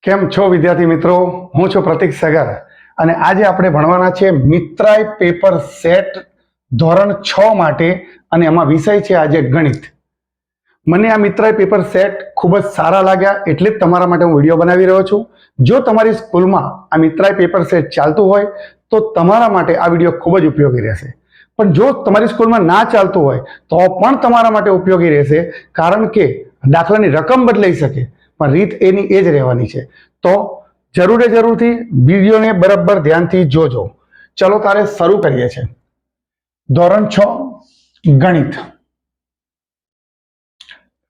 કેમ છો વિદ્યાર્થી મિત્રો? હું છું પ્રતીક સગર અને આજે આપણે ભણવાના છે મિત્રાઈ પેપર સેટ ધોરણ 6 માટે અને એમાં વિષય છે આજે ગણિત. મને આ મિત્રાઈ પેપર સેટ ખૂબ જ સારા લાગ્યા એટલે જ તમારા માટે હું વિડીયો બનાવી રહ્યો છું. જો તમારી સ્કૂલમાં આ મિત્રાઈ પેપર સેટ ચાલતું હોય તો તમારા માટે આ વિડીયો ખૂબ જ ઉપયોગી રહેશે. પણ જો તમારી સ્કૂલમાં ના ચાલતું હોય તો પણ તમારા માટે ઉપયોગી રહેશે, કારણ કે દાખલાની રકમ બદલાઈ શકે પણ રીત એની એ જ રહેવાની છે. તો જરૂરથી વિડીયોને બરાબર ધ્યાનથી જોજો. ચલો તારે શરૂ કરીએ છીએ. ધોરણ 6 ગણિત.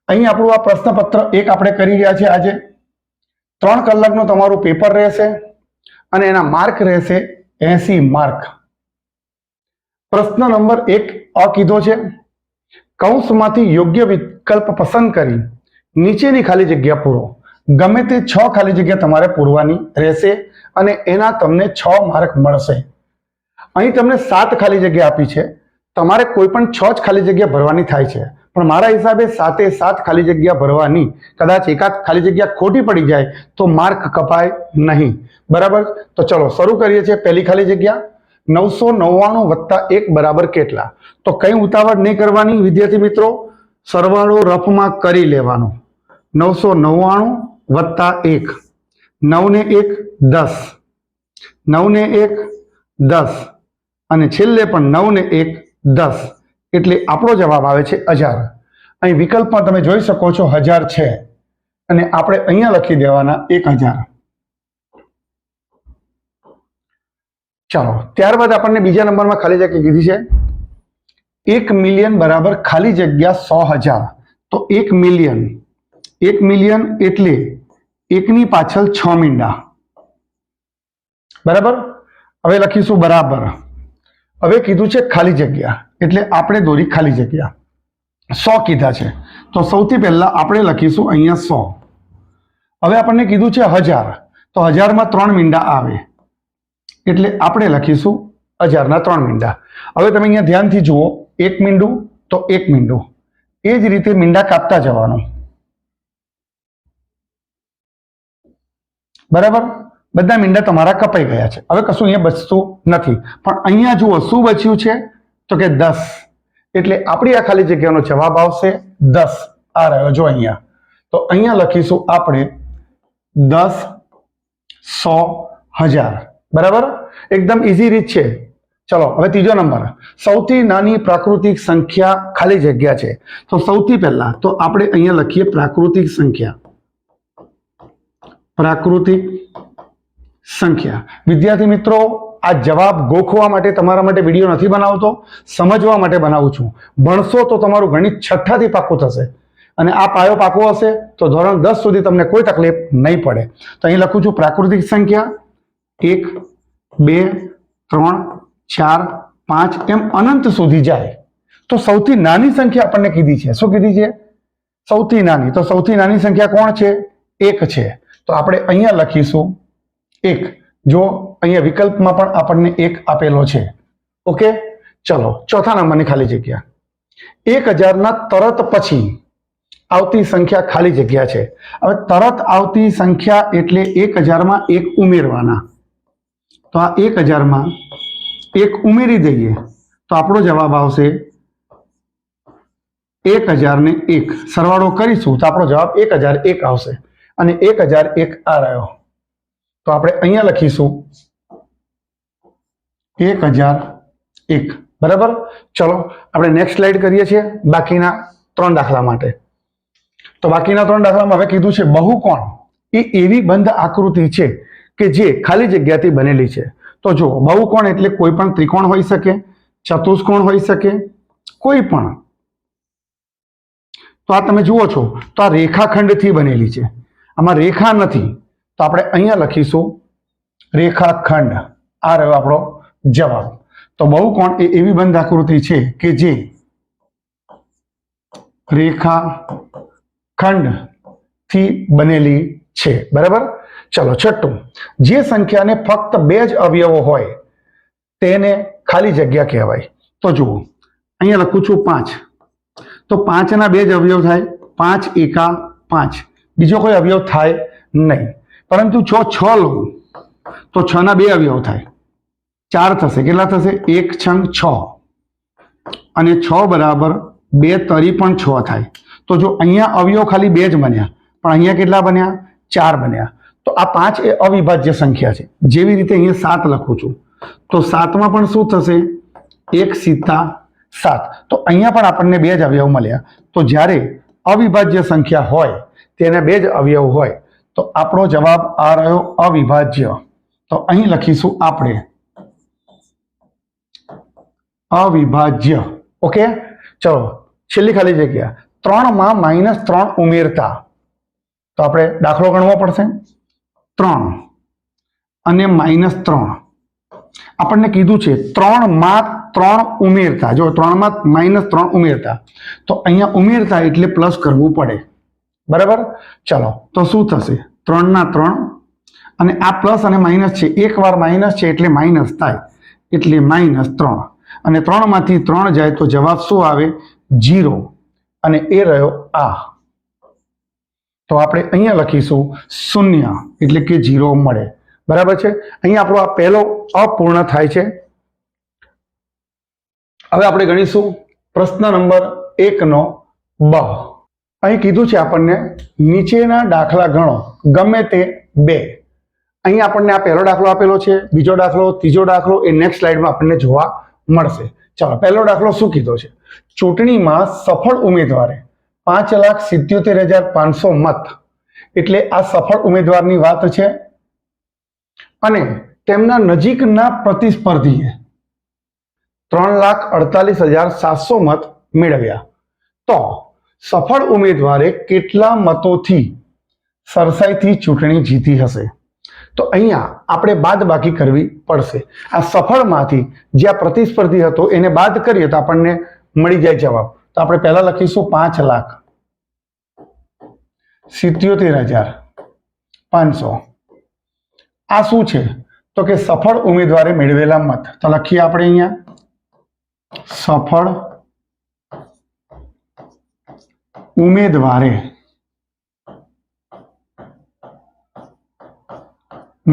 અહીં આપણું આ પ્રશ્નપત્ર 1 આપણે કરી રહ્યા છે. આજે 3 કલાકનું તમારું પેપર રહેશે અને એના માર્ક રહેશે 80 માર્ક. પ્રશ્ન નંબર 1 અ કીધો છે, કૌંસમાંથી યોગ્ય વિકલ્પ પસંદ કરી નીચેની ખાલી જગ્યા પૂરો. ગમે તે 6 ખાલી જગ્યા તમારે પૂરવાની રહેશે અને એના તમને 6 માર્ક મળશે. અહીં તમને 7 ખાલી જગ્યા આપી છે, તમારે કોઈ પણ 6 જ ખાલી જગ્યા ભરવાની થાય છે, પણ મારા હિસાબે 7 ખાલી જગ્યા ભરવાની. કદાચ એકાદ ખાલી જગ્યા ખોટી પડી જાય તો માર્ક કપાય નહીં. બરાબર? તો ચલો શરૂ કરીએ છીએ. પહેલી ખાલી જગ્યા 999 વત્તા 1 બરાબર કેટલા? તો કઈ ઉતાવળ નહીં કરવાની વિદ્યાર્થી મિત્રો, સરવાળો રફમાં કરી લેવાનો. 999 વત્તા 1, 9 ને 1 10, 9 ને 1 10 અને છેલ્લે પણ 9 ને 1 10, એટલે આપણો જવાબ આવે છે 1000. અહીં વિકલ્પમાં તમે જોઈ શકો છો 1000 છે અને આપણે અહીંયા લખી દેવાના 1000. ચાલો ત્યારબાદ આપણને બીજા નંબરમાં ખાલી જગ્યા કીધી છે 1 મિલિયન બરાબર ખાલી જગ્યા 100,000. તો 1 મિલિયન એટલે 1 ની પાછળ 6 મીંડા. બરાબર? હવે લખીશું બરાબર. હવે કીધું છે ખાલી જગ્યા એટલે આપણે દોરી ખાલી જગ્યા. 100 કીધા છે તો સૌથી પહેલા આપણે લખીશું અહીંયા 100. હવે આપણને કીધું છે 1000, તો 1000 માં 3 મીંડા આવે એટલે આપણે લખીશું 1000 ના 3 મીંડા. હવે તમે અહીંયા ધ્યાનથી જુઓ, 1 મીંડું તો 1 મીંડું, એ જ રીતે મીંડા કાપતા જવાનું. બરાબર? બધા મીંડા તમારા કપાઈ ગયા છે. હવે કશું અહીંયા બચતું નથી, પણ અહીંયા જુઓ શું બચ્યું છે, તો કે 10, એટલે આપણી આ ખાલી જગ્યાનો જવાબ આવશે 10. આ રહ્યો જો અહીંયા. તો અહીંયા લખીશું આપણે 10, 100, 1000. બરાબર? એકદમ ઈઝી રીત છે. ચલો હવે ત્રીજો નંબર, સૌથી નાની પ્રાકૃતિક સંખ્યા ખાલી જગ્યા છે. તો સૌથી પહેલા તો આપણે અહીંયા લખીએ પ્રાકૃતિક સંખ્યા. પ્રાકૃતિક સંખ્યા. વિદ્યાર્થી મિત્રો, આ જવાબ ગોખવા માટે તમારા માટે વિડીયો નથી બનાવતો, સમજવા માટે બનાવું છું. ભણશો તો તમારું ગણિત 6 થી પાકું થશે અને આ પાયો પાકો હશે તો ધોરણ 10 સુધી તમને કોઈ તકલીફ નહીં પડે. તો અહીં લખું છું પ્રાકૃતિક સંખ્યા 1, 2, 3, 4, 5 એમ અનંત સુધી જાય. તો સૌથી નાની સંખ્યા આપણને કીધી છે. શું કીધી છે? સૌથી નાની. તો સૌથી નાની સંખ્યા કોણ છે? 1 છે. તો આપણે અહીંયા લખીશું 1. જો અહીંયા વિકલ્પમાં પણ આપણને 1 આપેલો છે. ઓકે, ચલો ચોથા નંબરની ખાલી જગ્યા 1000 ના તરત પછી આવતી સંખ્યા ખાલી જગ્યા છે. હવે તરત આવતી સંખ્યા એટલે 1000 માં 1 ઉમેરવાના. તો આ 1000 માં 1 ઉમેરી દઈએ તો આપણો જવાબ આવશે 1000 ને 1. સરવાળો કરીશું તો આપણો જવાબ 1001 આવશે અને 1001 આ રહ્યો. તો આપણે અહીંયા લખીશું 1001. બરાબર? ચલો આપણે નેક્સ્ટ સ્લાઇડ કરીએ છીએ બાકીના 3 દાખલા માટે. તો બાકીના 3 દાખલામાં હવે કીધું છે બહુકોણ એ એવી બંધ આકૃતિ છે કે જે ખાલી જગ્યાથી બનેલી છે. તો જુઓ, બહુકોણ એટલે કોઈ પણ ત્રિકોણ હોઈ શકે, ચતુષ્કોણ હોઈ શકે, કોઈ પણ. તો આ તમે જુઓ છો તો આ રેખાખંડથી બનેલી છે. આમાં રેખા નથી તો આપણે અહીંયા લખીશું રેખાખંડ. આ રહ્યો આપણો જવાબ. તો બહુકોણ એ એવી બંધ આકૃતિ છે કે જે રેખાખંડથી બનેલી છે. બરાબર? ચલો છઠ્ઠું, જે સંખ્યાને ફક્ત 2 જ અવયવો હોય તેને ખાલી જગ્યા કહેવાય. તો જુઓ અહીંયા લખું છું 5. તો 5 ના 2 જ અવયવ થાય, 5 એકા 5, બીજો કોઈ અવયવ થાય નહીં. પરંતુ જો 6 લઉં તો 6 ના 2 અવયવ થાય, 4 થશે. કેટલા થશે? 1 છંગ 6 અને 6 બરાબર 2 તરી પણ 6 થાય. તો જો અહીંયા અવયવ ખાલી 2 જ બન્યા, પણ અહીંયા કેટલા બન્યા? 4 બન્યા. તો આ 5 એ અવિભાજ્ય સંખ્યા છે. જેવી રીતે અહીંયા 7 લખું છું તો 7માં પણ શું થશે? 1 સીતા 7. તો અહીંયા પણ આપણને 2 જ અવયવ મળ્યા. તો જ્યારે અવિભાજ્ય સંખ્યા હોય તેને 2 જ અવયવ હોય તો આપણો જવાબ આ રહ્યો અવિભાજ્ય. તો અહીં લખીશું આપણે અવિભાજ્ય. ઓકે, ચલો છેલ્લી ખાલી જગ્યા 3 માં -3 ઉમેરતા. તો આપણે દાખલો ગણવો પડશે. 3 અને -3 આપણને કીધું છે 3 માં 3 ઉમેરતા. જો 3 માં -3 ઉમેરતા તો અહીંયા ઉમેરતા એટલે પ્લસ કરવું પડે, બરાબર. ચલો તો શું થશે? 3 ના 3 અને આ પ્લસ અને માઇનસ છે, એક વાર માઇનસ છે એટલે માઇનસ થાય, એટલે -3 અને 3 માંથી 3 જાય તો જવાબ શું આવે? 0. અને એ રહ્યો આ. તો આપણે અહીંયા લખીશું 0 એટલે કે 0 મળે, બરાબર છે. અહીંયા આપણો આ પહેલો અપૂર્ણ થાય છે. હવે આપણે ગણીશું પ્રશ્ન નંબર 1 નો બ. અહીં કીધું છે આપણને નીચેના દાખલા ગણો ગમે તે 2. અહીં આપણને આ પહેલો દાખલો આપેલો છે, બીજો દાખલો, ત્રીજો દાખલો એ નેક્સ્ટ સ્લાઇડમાં આપણને જોવા મળશે. ચાલો પહેલો દાખલો શું કીધો છે? ચૂંટણીમાં સફળ ઉમેદવારે 5,77,500 મત, એટલે આ સફળ ઉમેદવારની વાત છે, અને તેમના નજીકના પ્રતિસ્પર્ધીએ 3,48,700 મત મેળવ્યા. તો સફળ ઉમેદવારે કેટલા મતોથી સરસાઈથી ચૂંટણી જીતી હશે? તો અહીંયા આપણે બાદબાકી કરવી પડશે. આ સફળમાંથી જે આ પ્રતિસ્પર્ધી હતો એને બાદ કરીએ તો આપણને મળી જાય જવાબ. તો આપણે પહેલા લખીશું 5,77,500. આ શું છે? તો કે સફળ ઉમેદવારે મેળવેલા મત. તો લખીએ આપણે અહીંયા સફળ ઉમેદવારે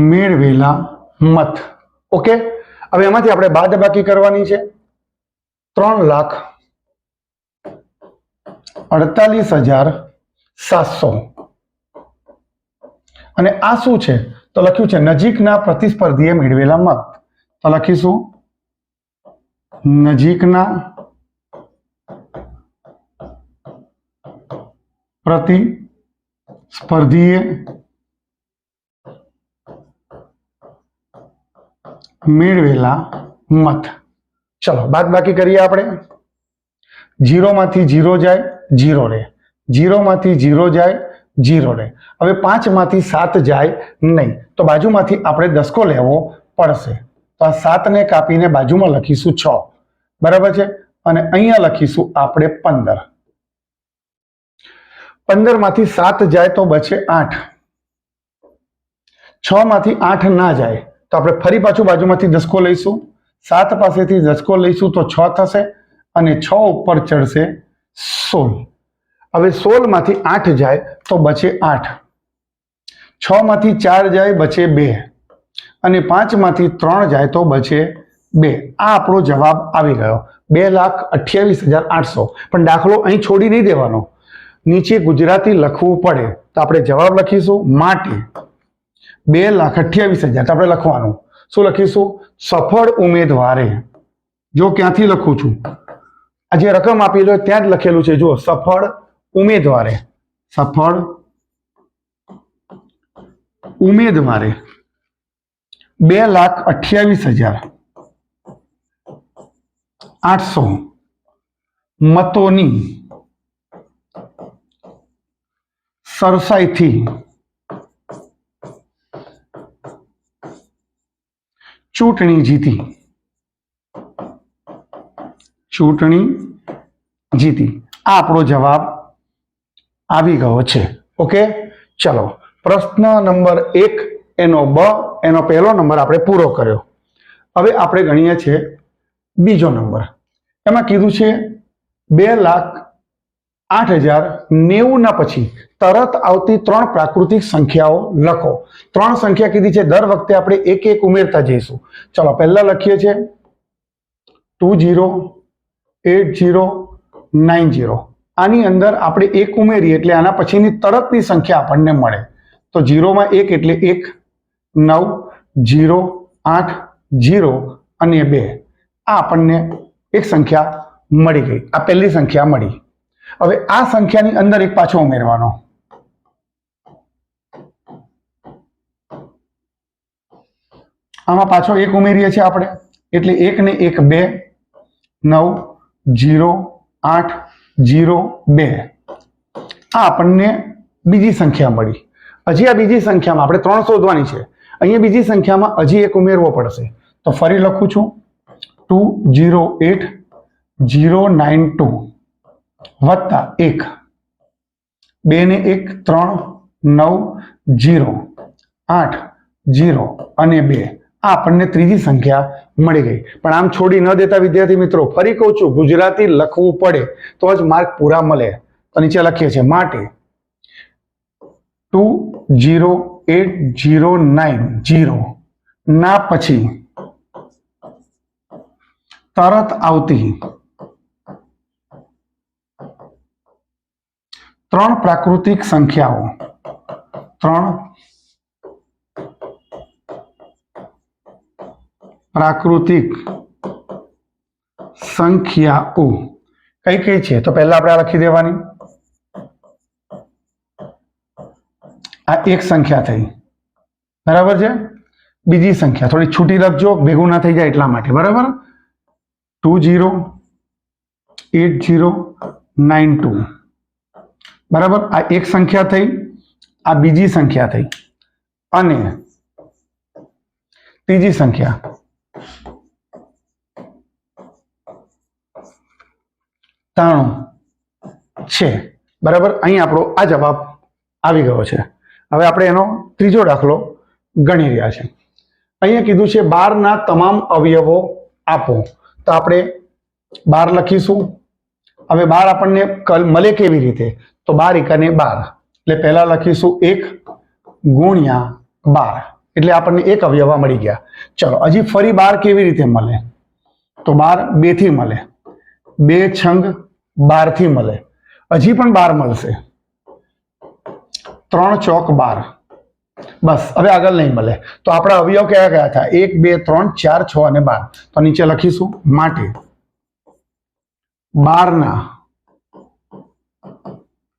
મેળવેલા મત. ઓકે, હવે એમાંથી આપણે બાદબાકી કરવાની છે. 3,48,700 અને આ શું છે? તો લખ્યું છે નજીકના પ્રતિસ્પર્ધીએ મેળવેલા મત. તો લખીશું નજીકના પ્રતિસ્પર્ધીએ મેળવેલા મત. ચલો બાદબાકી કરીએ આપણે. 0 માંથી 0 જાય 0 રહે, 0 માંથી 0 જાય 0 રહે. હવે 5 માંથી 7 જાય નહીં, તો બાજુમાંથી આપણે દસકો લેવો પડશે. તો આ 7 ને કાપીને બાજુમાં લખીશું 6, બરાબર છે. અને અહીંયા લખીશું આપણે 15. 15 માંથી 7 જાય તો બચે 8. 6 માંથી 8 ના જાય તો આપણે ફરી પાછું બાજુમાંથી દસકો લઈશું. 7 પાસેથી દસકો લઈશું તો 6 થશે અને 6 ઉપર ચડશે 16. હવે 16 માંથી 8 જાય તો બચે 8. 6 માંથી 4 જાય બચે 2 અને 5 માંથી 3 જાય તો બચે 2. આ આપણો જવાબ આવી ગયો 2,28,800. પણ દાખલો અહીં છોડી નહીં દેવાનો, નીચે ગુજરાતી લખવું પડે. તો આપણે જવાબ લખીશું માટે 2,28,000. તો આપણે લખવાનું શું લખીશું? સફળ ઉમેદવારે. જો ક્યાંથી લખું છું, આ જે રકમ આપેલી હોય ત્યાં જ લખેલું છે. જો સફળ ઉમેદવારે, સફળ ઉમેદવારે 2,28,800 મતોની સરસાઈથી ચૂંટણી જીતી. ચૂંટણી જીતી. આ આપણો જવાબ આવી ગયો છે. ઓકે, ચલો પ્રશ્ન નંબર 1 એનો બ, એનો પહેલો નંબર આપણે પૂરો કર્યો. હવે આપણે ગણીએ છીએ બીજો નંબર. એમાં કીધું છે 8090 ના પછી તરત આવતી 3 પ્રાકૃતિક સંખ્યાઓ લખો. 3 સંખ્યા કીધી છે, દર વખતે આપણે એક એક ઉમેરતા જઈશું. ચલો પહેલા લખીએ છીએ 208090. આની અંદર આપણે એક ઉમેરીએ એટલે આના પછીની તરતની સંખ્યા આપણને મળે. તો 0 માં 1 એટલે 1, 9, 0, 8, 0 અને 2. આ આપણને એક સંખ્યા મળી ગઈ. આ પહેલી સંખ્યા મળી. હવે આ સંખ્યાની અંદર એક પાછો ઉમેરવાનો. આમાં પાછો એક ઉમેરીએ છીએ આપણે એટલે 1 ને 1 2, 9, 0, 8, 0, 2. આ આપણને બીજી સંખ્યા મળી. હજી આ બીજી સંખ્યામાં આપણે 3 શોધવાની છે. અહીંયા બીજી સંખ્યામાં હજી એક ઉમેરવો પડશે. તો ફરી લખું છું 208092 વત્તા 1, 2 ને 1 3, 9, 0, 8, 0 અને 2. આ આપણને ત્રીજી સંખ્યા મળી ગઈ. પણ આમ છોડી ન દેતા વિદ્યાર્થી મિત્રો, ફરી કહું છું, ગુજરાતી લખવું પડે તો જ માર્ક પૂરા મળે. તો નીચે લખીએ છીએ માટે 208090 ના પછી તરત આવતી 3 પ્રાકૃતિક સંખ્યાઓ, 3 પ્રાકૃતિક સંખ્યાઓ કઈ કઈ છે? તો પહેલા આપણે આ લખી દેવાની. આ એક સંખ્યા થઈ, બરાબર છે. બીજી સંખ્યા થોડી છૂટી લખજો, ભેગું ના થઈ જાય એટલા માટે, બરાબર. 208092, બરાબર. આ એક સંખ્યા થઈ, આ બીજી સંખ્યા થઈ અને ત્રીજી સંખ્યા 93 છે, બરાબર. અહીં આપણો આ જવાબ આવી ગયો છે. હવે આપણે એનો ત્રીજો દાખલો ગણી રહ્યા છે. અહીંયા કીધું છે 12 ના તમામ અવયવો આપો. તો આપણે 12 લખીશું. હવે 12 આપણને મળે કેવી રીતે? તો 12 એકાને 12 એટલે પહેલા લખીશું 1 ગુણ્યા 12 એટલે આપણને એક અવયવા મળી ગયા. ચલો હજી ફરી 12 કેવી રીતે મળે? તો 12 2 થી મળે, 2 છંગ 12 થી મળે. હજી પણ 12 મળશે, 3 ચોક 12. બસ, હવે આગળ નહીં મળે. તો આપણા અવયવ કયા કયા હતા? 1 2 3 4 6 અને 12. તો નીચે લખીશું માટે 12 ના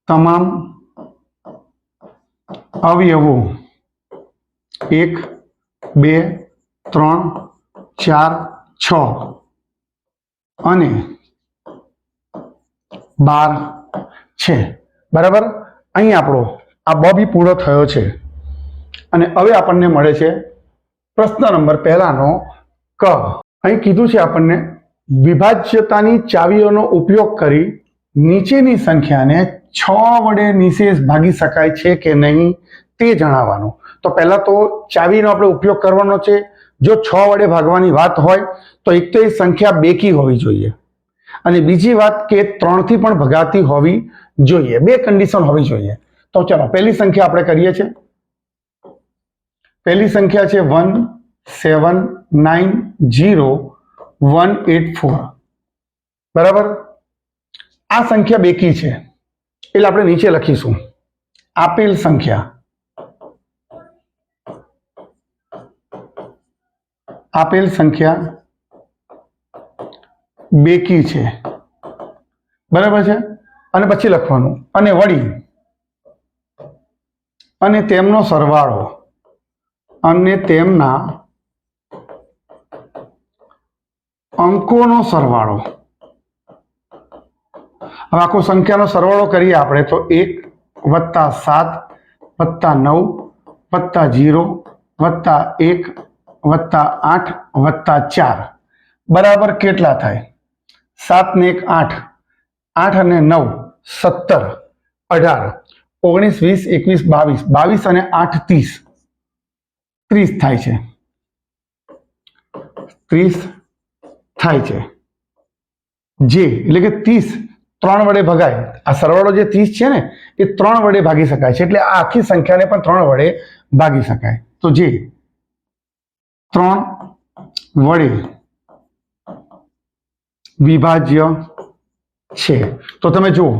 તમામ અવયવો 1 2 3 4 6 અને 12 છે, બરાબર. અહીં આપણો આ બ બી પૂરો થયો છે અને હવે આપણને મળે છે પ્રશ્ન નંબર પહેલાનો ક. અહીં કીધું છે આપણને વિભાજ્યતાની ચાવીઓનો ઉપયોગ કરી નીચેની સંખ્યાને 6 વડે નિશેષ ભાગી શકાય છે કે નહીં તે જણાવવાનું. તો પહેલા તો ચાવીનો આપણે ઉપયોગ કરવાનો છે. જો 6 વડે ભાગવાની વાત હોય તો એક તો એ સંખ્યા બેકી હોવી જોઈએ અને બીજી વાત કે 3 થી પણ ભગાતી હોવી જોઈએ. બે કન્ડિશન હોવી જોઈએ. તો ચાલો પહેલી સંખ્યા આપણે કરીએ છીએ. પહેલી સંખ્યા છે 1790184, બરાબર. આ સંખ્યા બેકી છે એટલે આપણે નીચે લખીશું આપેલ સંખ્યા બેકી છે, બરાબર છે. અને પછી લખવાનું અને વળી અને તેમનો સરવાળો અને તેમના અંકોનો સરવાળો. હવે આખો સંખ્યાનો સરવાળો કરીએ આપણે તો 1 + 7 + 9 + 0 + 1 + 8 + 4 બરાબર કેટલા થાય? 7 ને 1 8, 8 અને 9 17, 18, 19 20 21 22, 22 અને 8 30, 30 થાય છે. 30 થાય છે જે એટલે કે 30 3 વડે ભગાય, આ સરવાળો જે 30 છે ને એ 3 વડે ભાગી શકાય છે, એટલે આ આખી સંખ્યાને પણ 3 વડે ભાગી શકાય. તો જે 3 વડે વિભાજ્ય છે. તો તમે જુઓ,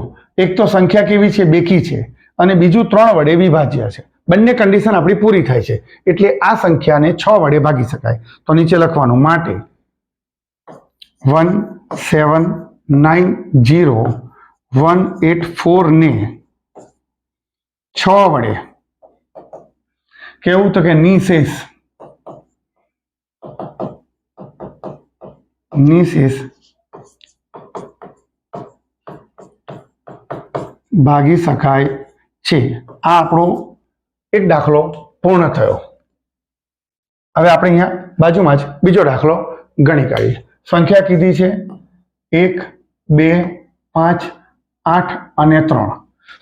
એક તો સંખ્યા કેવી છે, બેકી છે, અને બીજું 3 વડે વિભાજ્ય છે. બંને કન્ડિશન આપણી પૂરી થાય છે, એટલે આ સંખ્યાને 6 વડે ભાગી શકાય. તો નીચે લખવાનું માટે 1790184 ને 6 વડે કેવું, તો કે નિશેષ ભાગી શકાય છે. આ આપણો એક દાખલો પૂર્ણ થયો. હવે આપણે અહીંયા બાજુમાં જ બીજો દાખલો ગણી કાઢીએ. સંખ્યા કીધી છે 1, 2, 5, 8 અને 3.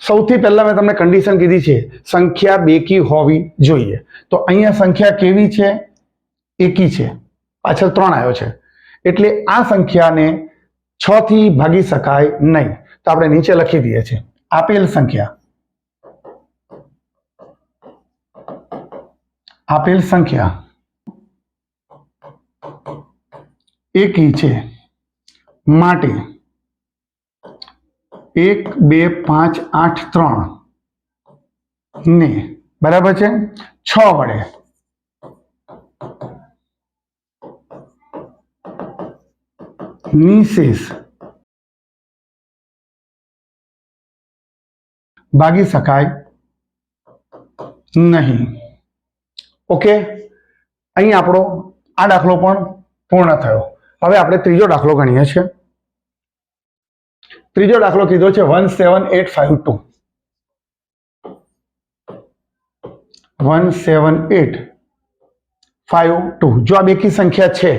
સૌથી પહેલા મેં તમને કન્ડિશન કીધી છે સંખ્યા બેકી હોવી જોઈએ. તો અહીંયા સંખ્યા કેવી છે, એકી છે, પાછળ 3 આવ્યો છે, એટલે આ સંખ્યાને 6 થી ભાગી શકાય નહીં. તો આપણે નીચે લખી દઈએ છીએ આપેલ સંખ્યા એકી છે માટે 1, 2, 5, 8, 3 ને બરાબર છે 6 વડે નિશેષ ભાગી શકાય નહીં. ઓકે, અહીં આપણો આ દાખલો પણ પૂર્ણ થયો. હવે આપણે ત્રીજો દાખલો ગણીએ છીએ. ત્રીજો દાખલો કીધો છે 17852. 17852. જો આ બેકી સંખ્યા છે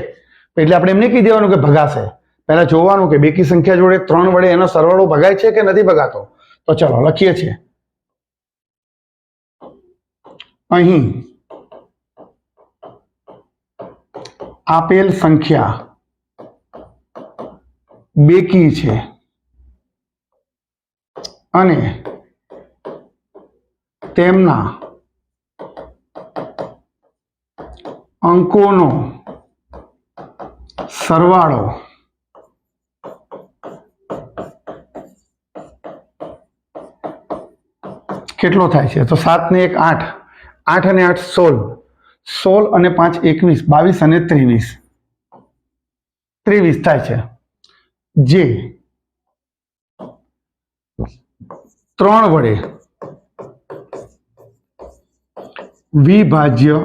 એટલે આપણે એમને કહી દેવાનું કે ભગાશે. પહેલા જોવાનું કે બેકી સંખ્યા જોડે 3 વડે એનો સરવાળો ભગાય છે કે નથી ભગાતો. તો ચલો લખીએ છીએ. અહીં આપેલ સંખ્યા બેકી છે અને તેમના અંકોનો સરવાળો કેટલો થાય છે? તો 7 ને 1 8, 8 અને 8 16, 16 અને 5 21, 22 અને 23, 23 થાય છે, જે 3 વડે વિભાજ્ય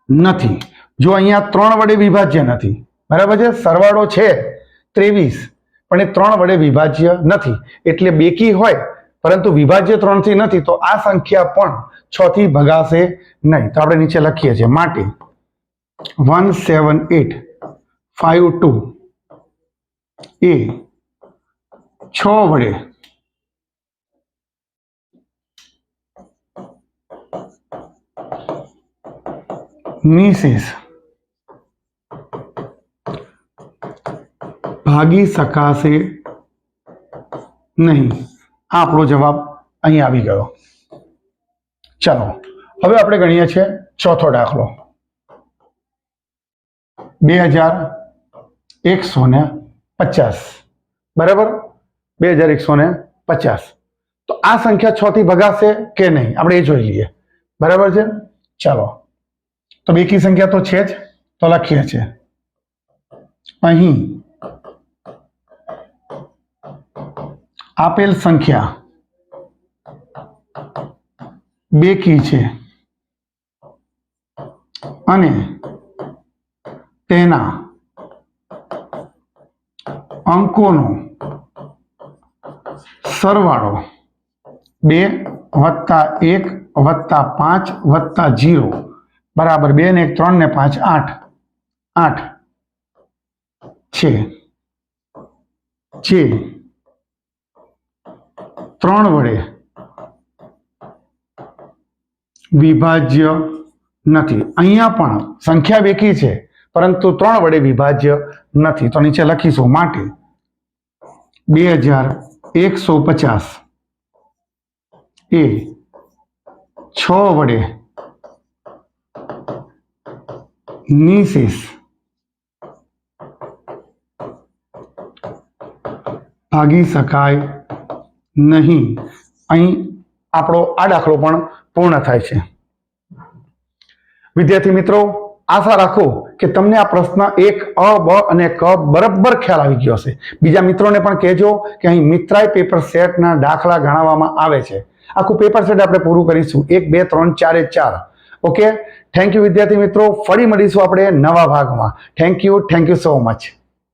નથી. જો અહીંયા 3 વડે વિભાજ્ય નથી, બરાબર છે, સરવાળો છે 23 પણ એ 3 વડે વિભાજ્ય નથી, એટલે બેકી હોય પરંતુ વિભાજ્ય 3 થી નથી, તો આ સંખ્યા પણ 6 થી ભગાશે નહીં. તો આપણે નીચે લખીએ છીએ માટે 17852 એ 6 વડે નિશેષ ભાગી શકાશે નહીં. આ આપણો જવાબ અહીં આવી ગયો. ચાલો હવે આપણે ગણીએ છીએ ચોથો દાખલો 2150. બરાબર, 2150. તો આ સંખ્યા 6 થી ભગાશે કે નહીં આપણે એ જોઈ લઈએ. બરાબર છે, ચાલો. તો બેકી સંખ્યા તો છે જ, તો લખીએ છીએ અહીં આપેલ સંખ્યા બેકી છે અને તેના અંકોનો સરવાળો 2 + 1 + 5 + 0 બરાબર 2 ને 1 3 ને 5 8 છે, જે 3 વડે વિભાજ્ય નથી. અહીંયા પણ સંખ્યા બેકી છે પરંતુ 3 વડે વિભાજ્ય નથી. તો નીચે લખીશું માટે 2150 એ 6 વડે નિશેષ ભાગી શકાય નહીં. અહીં આપણો આ દાખલો પણ પૂર્ણ થાય છે. વિદ્યાર્થી મિત્રો, આશા રાખો કે તમને આ પ્રશ્ન 1 અ, બ અને ક બરાબર ખ્યાલ આવી ગયો હશે. બીજા મિત્રોને પણ કહેજો કે અહીં મિત્રાઈ પેપર સેટના દાખલા ગણાવવામાં આવે છે. આખું પેપર સેટ આપણે પૂરું કરીશું. 1 2 3 4 4. ઓકે, થેન્ક યુ વિદ્યાર્થી મિત્રો. ફરી મળીશું આપણે નવા ભાગમાં. Thank you so much.